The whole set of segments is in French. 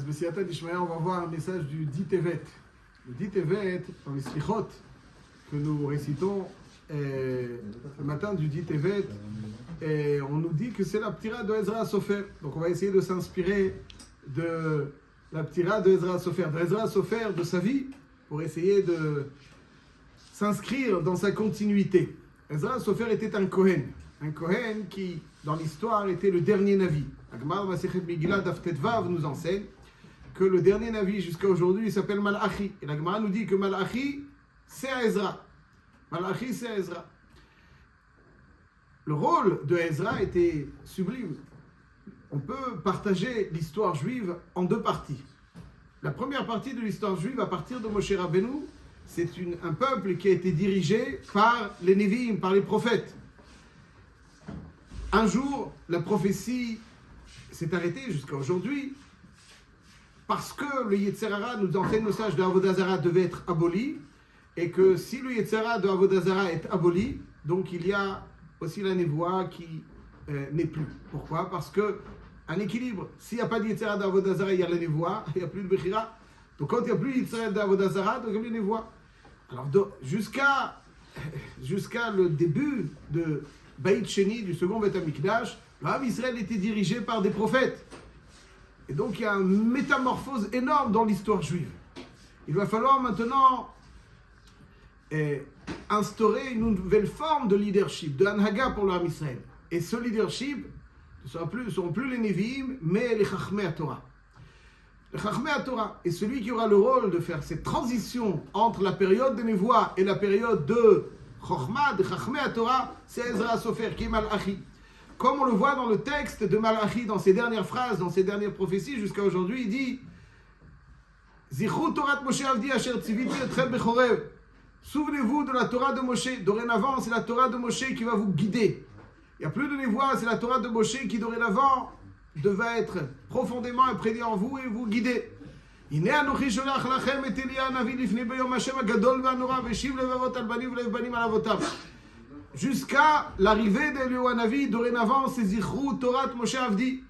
B'Siyata Dishmaya, on va voir un message du Dit Tevet. Le Dit Tevet, dans les Slichot que nous récitons le matin du Dit Tevet, et on nous dit que c'est la ptira de Ezra Sofer. Donc on va essayer de s'inspirer de la ptira de Ezra Sofer, de sa vie, pour essayer de s'inscrire dans sa continuité. Ezra Sofer était un Kohen qui, dans l'histoire, était le dernier Navi. La Gemara Masechet Megillah Daf Tetvav nous enseigne que le dernier Navi jusqu'à aujourd'hui il s'appelle Malachi. Et la Gemara nous dit que Malachi, c'est Ezra. Malachi, c'est Ezra. Le rôle de Ezra était sublime. On peut partager l'histoire juive en deux parties. La première partie de l'histoire juive, à partir de Moshe Rabbeinu, c'est un peuple qui a été dirigé par les Nevi'im, par les prophètes. Un jour, la prophétie s'est arrêtée jusqu'à aujourd'hui parce que le Yetzer Hara nous enseigne le sage de Avodah Zara devait être aboli, et que si le Yetzer Hara de Avodah Zara est aboli, donc il y a aussi la névoie qui n'est plus. Pourquoi? Parce que un équilibre. S'il n'y a pas de Yetzer Hara de Avodah Zara, il y a la névoie, il n'y a plus de Bechira. Donc quand il n'y a plus de Yetzer Hara de Avodah Zara, donc il y a plus de névoie. Alors jusqu'à le début de Beit Sheni, du second Beit HaMikdash, l'Am Israël était dirigé par des prophètes. Et donc il y a une métamorphose énorme dans l'histoire juive. Il va falloir maintenant instaurer une nouvelle forme de leadership, de Hanhaga pour l'Am Israël. Et ce leadership ne seront plus les Nevi'im, mais les Chachmei Torah. Le Chachmei Torah est celui qui aura le rôle de faire cette transition entre la période de Névoie et la période de Chochma, de Chachmei Torah, c'est Ezra Sofer, qui est Malachi. Comme on le voit dans le texte de Malachi, dans ses dernières phrases, dans ses dernières prophéties, jusqu'à aujourd'hui, il dit Zichru Torat Moshe Avdi Asher Tziviti Etchem Bechorev. Souvenez-vous de la Torah de Moshe. Dorénavant, c'est la Torah de Moshe qui va vous guider. Il n'y a plus de Névoie, c'est la Torah de Moshe qui, dorénavant, devait être profondément imprégnée en vous et vous guider. Jusqu'à l'arrivée d'Eliyahu Hanavi, dorénavant, c'est Zichru Torat Moshe Avdi.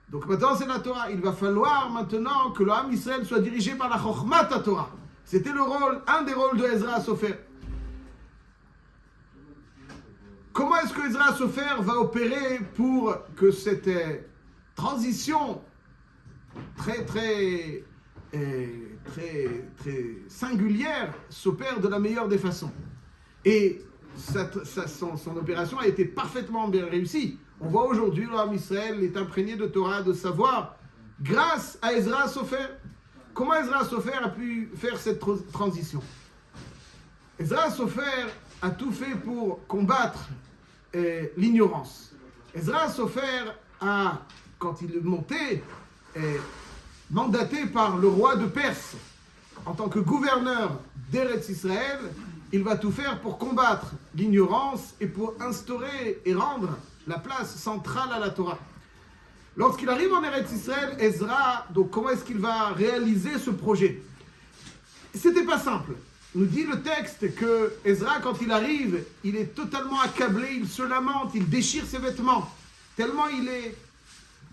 Donc maintenant, c'est la Torah. Il va falloir maintenant que l'Am Israël soit dirigé par la Chochmat Torah. C'était un des rôles de Ezra Sofer. Comment est-ce que Ezra Sofer va opérer pour que cette transition très singulière s'opère de la meilleure des façons? Et son opération a été parfaitement bien réussie. On voit aujourd'hui l'Am Israël est imprégné de Torah, de savoir, grâce à Ezra Sofer. Comment Ezra Sofer a pu faire cette transition? Ezra Sofer a tout fait pour combattre l'ignorance. Ezra Sofer a, quand il est monté, mandaté par le roi de Perse, en tant que gouverneur d'Eretz Israël, il va tout faire pour combattre l'ignorance et pour instaurer et rendre la place centrale à la Torah. Lorsqu'il arrive en Eretz Israël, Ezra, donc comment est-ce qu'il va réaliser ce projet? C'était pas simple. Nous dit le texte que Ezra, quand il arrive, il est totalement accablé, il se lamente, il déchire ses vêtements, tellement il est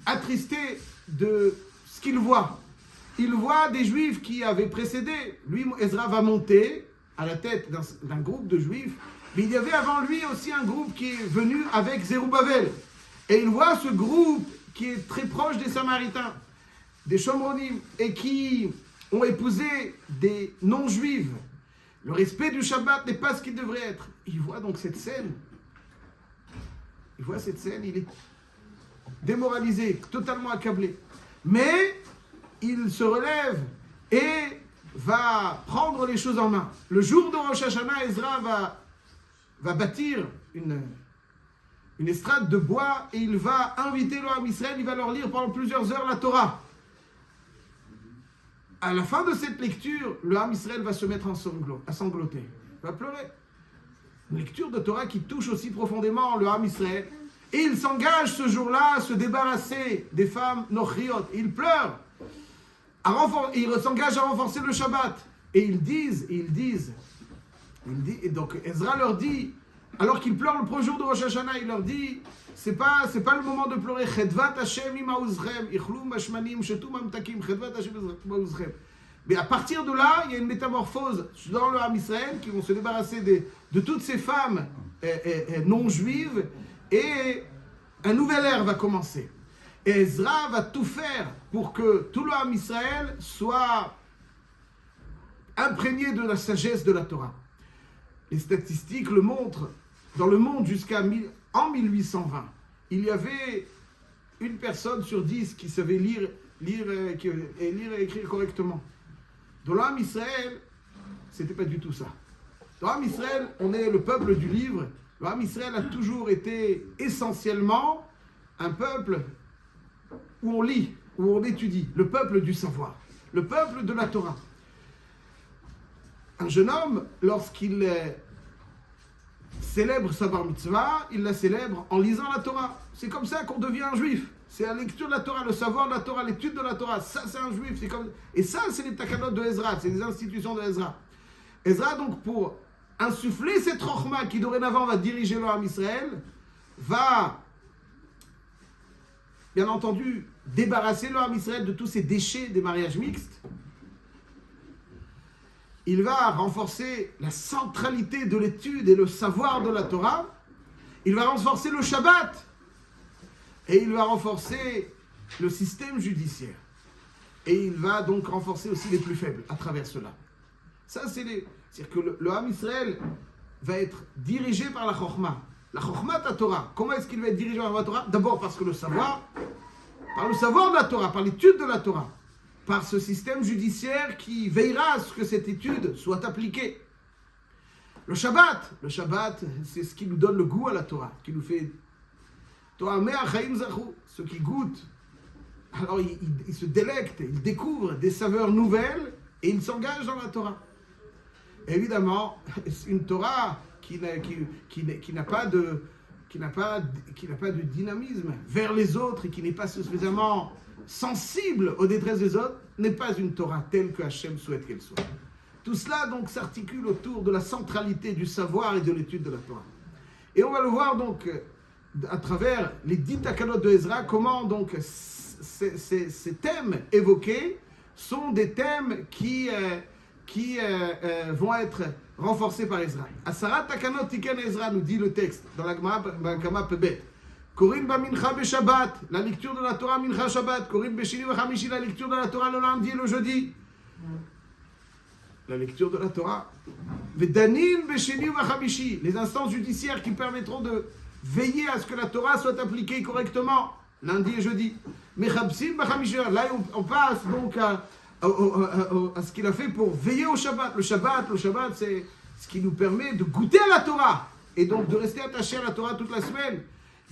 attristé de ce qu'il voit. Il voit des Juifs qui avaient précédé. Lui, Ezra va monter à la tête d'un groupe de Juifs, mais il y avait avant lui aussi un groupe qui est venu avec Zerubbabel. Et il voit ce groupe qui est très proche des Samaritains, des Shomronim, et qui ont épousé des non-juifs. Le respect du Shabbat n'est pas ce qu'il devrait être. Il voit donc cette scène. Il est démoralisé, totalement accablé. Mais il se relève et va prendre les choses en main. Le jour de Rosh Hashanah, Ezra va bâtir une estrade de bois et il va inviter le Ham Israël, il va leur lire pendant plusieurs heures la Torah. À la fin de cette lecture, le Ham Israël va se mettre à sangloter, il va pleurer. Une lecture de Torah qui touche aussi profondément le Ham Israël. Et il s'engage ce jour-là à se débarrasser des femmes nochriot. Il pleure. Il s'engage à renforcer le Shabbat. Et ils disent, et donc Ezra leur dit, alors qu'il pleure le premier jour de Rosh Hashanah, il leur dit, c'est pas le moment de pleurer. Chedvat Hashem imaouzchem, ichlu mashmanim, shetu mamtakim, chedvat Hashem imaouzchem. Mais à partir de là, il y a une métamorphose dans le Ham Israël qui vont se débarrasser de toutes ces femmes non juives et un nouvel ère va commencer. Et Ezra va tout faire pour que tout le Ham Israël soit imprégné de la sagesse de la Torah. Les statistiques le montrent. Dans le monde en 1820, il y avait une personne sur 10 qui savait lire et écrire correctement. Dans le Ham Israël, c'était pas du tout ça. Dans le Ham Israël, on est le peuple du livre. Le Ham Israël a toujours été essentiellement un peuple où on lit, où on étudie, le peuple du savoir, le peuple de la Torah. Un jeune homme, lorsqu'il célèbre sa bar mitzvah, il la célèbre en lisant la Torah. C'est comme ça qu'on devient un juif. C'est la lecture de la Torah, le savoir de la Torah, l'étude de la Torah. Ça, c'est un juif. Et ça, c'est les takanot de Ezra, c'est les institutions de Ezra. Ezra, donc, pour insuffler cette chokhma qui, dorénavant, va diriger le Ham Israël, va, bien entendu, débarrasser le Ham Israël de tous ces déchets des mariages mixtes. Il va renforcer la centralité de l'étude et le savoir de la Torah. Il va renforcer le Shabbat. Et il va renforcer le système judiciaire. Et il va donc renforcer aussi les plus faibles à travers cela. Ça, c'est-à-dire que le Ham Israël va être dirigé par la Chokhmah. La Chokhmah de la Torah. Comment est-ce qu'il va être dirigé par la Torah? D'abord parce que par le savoir de la Torah, par l'étude de la Torah, par ce système judiciaire qui veillera à ce que cette étude soit appliquée. Le Shabbat, c'est ce qui nous donne le goût à la Torah, qui nous fait Torah mea chaim zachu, ceux qui goûtent. Alors ils se délectent, ils découvrent des saveurs nouvelles et ils s'engagent dans la Torah. Évidemment, une Torah qui n'a pas de dynamisme vers les autres et qui n'est pas suffisamment sensible aux détresses des autres, n'est pas une Torah telle que Hachem souhaite qu'elle soit. Tout cela donc s'articule autour de la centralité du savoir et de l'étude de la Torah. Et on va le voir donc à travers les 10 takanot de Ezra, comment donc ces thèmes évoqués sont des thèmes qui vont être renforcés par Ezra. Asara takanot tiken Ezra, nous dit le texte dans la Gama Pebet. Korin ba mincha be Shabbat, la lecture de la Torah mincha Shabbat. Korin be sheni v'chamishi, la lecture de la Torah le lundi et le jeudi. La lecture de la Torah. Vedanin be sheni v'chamishi, les instances judiciaires qui permettront de veiller à ce que la Torah soit appliquée correctement lundi et jeudi. Mechabsim b'chamishi, là on passe donc à ce qu'il a fait pour veiller au Shabbat. Le Shabbat, c'est ce qui nous permet de goûter à la Torah et donc de rester attaché à la Torah toute la semaine.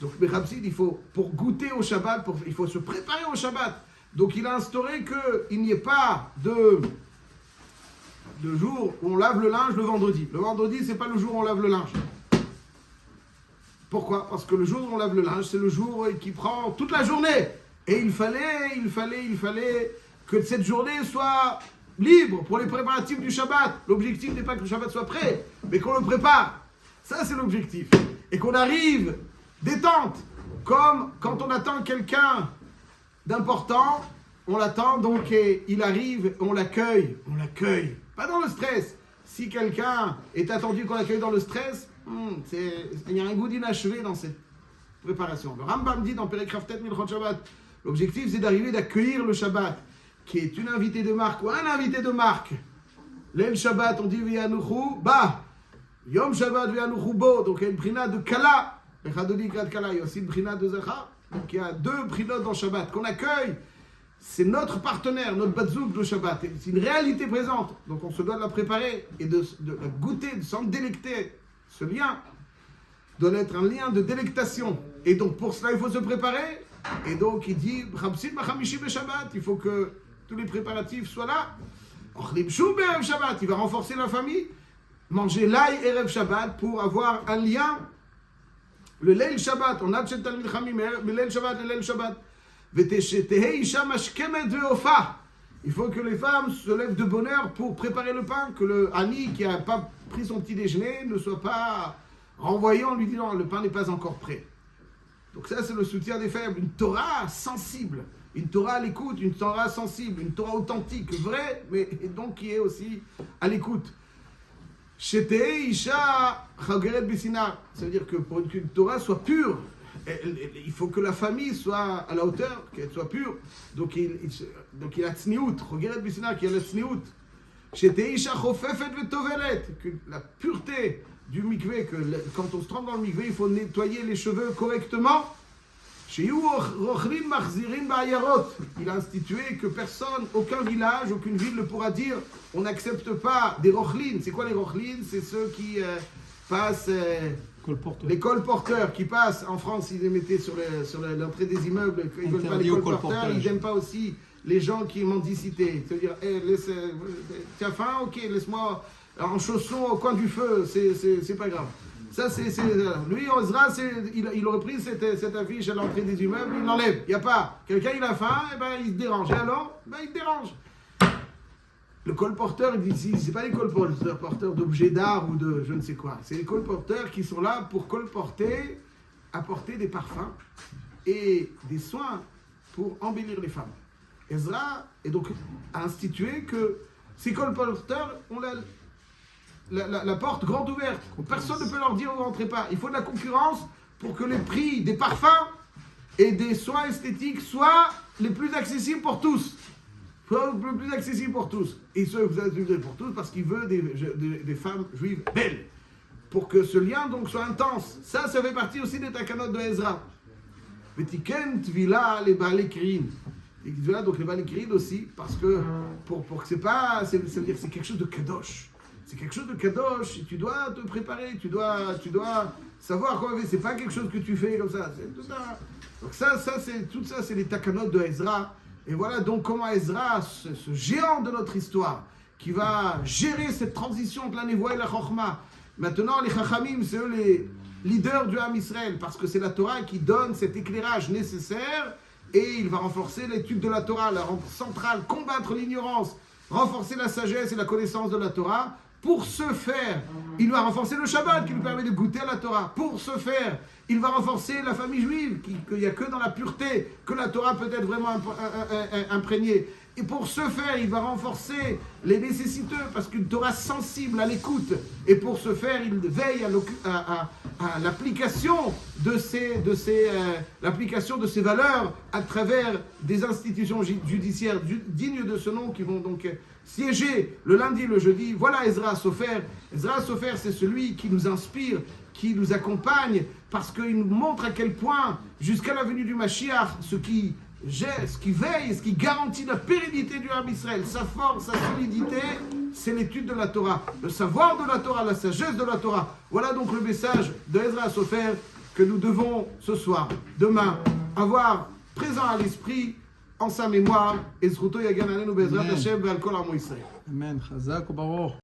Donc, il faut, pour goûter au Shabbat, il faut se préparer au Shabbat. Donc, il a instauré qu'il n'y ait pas de jour où on lave le linge le vendredi. Le vendredi, ce n'est pas le jour où on lave le linge. Pourquoi? Parce que le jour où on lave le linge, c'est le jour qui prend toute la journée. Et il fallait que cette journée soit libre pour les préparatifs du Shabbat. L'objectif n'est pas que le Shabbat soit prêt, mais qu'on le prépare. Ça, c'est l'objectif. Et qu'on arrive détente, comme quand on attend quelqu'un d'important, on l'attend, donc il arrive, on l'accueille, pas dans le stress. Si quelqu'un est attendu qu'on l'accueille dans le stress, il y a un goût d'inachevé dans cette préparation. Le Rambam dit dans Perek Kaftet Milchot Shabbat, l'objectif c'est d'arriver d'accueillir le Shabbat, qui est une invitée de marque ou un invité de marque. L'El Shabbat, on dit V'yanuchu, Yom Shabbat V'yanuchu bo, donc il y a une brina de Kala. Il y a aussi une brina de Zachar. Donc il y a 2 brinotes dans Shabbat qu'on accueille. C'est notre partenaire, notre batzouk de Shabbat. C'est une réalité présente. Donc on se doit de la préparer et de la goûter, de s'en délecter. Ce lien doit être un lien de délectation. Et donc pour cela, il faut se préparer. Et donc il dit il faut que tous les préparatifs soient là. Il va renforcer la famille. Manger l'ail Erev Shabbat pour avoir un lien. Le Leil Shabbat, on a Chetal Milchamim, le Leil Shabbat, le Leil Shabbat. Il faut que les femmes se lèvent de bonne heure pour préparer le pain, que le Ani qui n'a pas pris son petit déjeuner ne soit pas renvoyé en lui disant le pain n'est pas encore prêt. Donc ça, c'est le soutien des faibles. Une Torah sensible, une Torah à l'écoute, une Torah sensible, une Torah authentique, vraie, mais donc qui est aussi à l'écoute. Shetei Isha Chageret Bessinar. Ça veut dire que pour qu'une Torah soit pure, il faut que la famille soit à la hauteur, qu'elle soit pure. Donc il a tzniout, Chageret Bessinar, qui a la tzniout. Shetei Isha Chofefet Vetovelet. Que la pureté du mikvé, que quand on se trempe dans le mikvé, il faut nettoyer les cheveux correctement. Il a institué que personne, aucun village, aucune ville ne pourra dire on n'accepte pas des rochlines. C'est quoi les rochlines? C'est ceux qui passent, les colporteurs qui passent. En France, ils les mettaient sur l'entrée des immeubles. Ils ne veulent pas les colporteurs, ils n'aiment pas aussi les gens qui mendicité. C'est-à-dire, tu as faim? Ok, laisse-moi en chaussons au coin du feu, c'est pas grave. Ça, lui, Ezra, il aurait pris cette affiche à l'entrée des immeubles, il l'enlève. Il n'y a pas. Quelqu'un, il a faim, et ben, il se dérange. Et alors, il te dérange. Le colporteur, il dit, c'est pas les colporteurs d'objets d'art ou de je ne sais quoi. C'est les colporteurs qui sont là pour colporter, apporter des parfums et des soins pour embellir les femmes. Ezra est donc institué que ces colporteurs ont la porte grande ouverte. Personne ne peut leur dire vous ne rentrez pas. Il faut de la concurrence pour que les prix des parfums et des soins esthétiques soient les plus accessibles pour tous. Le plus accessible pour tous. Et ils sont accessibles pour tous parce qu'il veut des femmes juives belles. Pour que ce lien donc soit intense. Ça fait partie aussi des takanot de Ezra. Vetiken tvila les balekrin. Et voilà donc les balekrin aussi parce que pour que c'est pas, ça veut dire que c'est quelque chose de kadosh. C'est quelque chose de kadosh, et tu dois te préparer, tu dois savoir quoi. C'est pas quelque chose que tu fais comme ça. C'est tout ça. Donc tout ça, c'est les takanot de Ezra. Et voilà donc comment Ezra, ce géant de notre histoire, qui va gérer cette transition entre la Nevoa et la Chokhma. Maintenant, les Chachamim, c'est eux les leaders du Ham Israël, parce que c'est la Torah qui donne cet éclairage nécessaire, et il va renforcer l'étude de la Torah, la rendre centrale, combattre l'ignorance, renforcer la sagesse et la connaissance de la Torah. Pour ce faire, il va renforcer le Shabbat qui nous permet de goûter à la Torah. Pour ce faire, il va renforcer la famille juive, qu'il n'y a que dans la pureté que la Torah peut être vraiment imprégnée. Et pour ce faire, il va renforcer les nécessiteux, parce qu'une Torah sensible à l'écoute. Et pour ce faire, il veille à l'application de ces valeurs à travers des institutions judiciaires dignes de ce nom qui vont donc siéger le lundi et le jeudi. Voilà Ezra Sofer. Ezra Sofer, c'est celui qui nous inspire, qui nous accompagne, parce qu'il nous montre à quel point, jusqu'à la venue du Mashiach, ce qui veille, ce qui garantit la pérennité du Ham Israël, sa force, sa solidité, c'est l'étude de la Torah, le savoir de la Torah, la sagesse de la Torah. Voilà donc le message de Ezra Sofer que nous devons ce soir, demain, avoir présent à l'esprit, en sa mémoire. Et Zchuto Yagan Alenu Be'ezrat Hashem ve'al kol Amo Yisrael. Amen. Chazak u'baruch.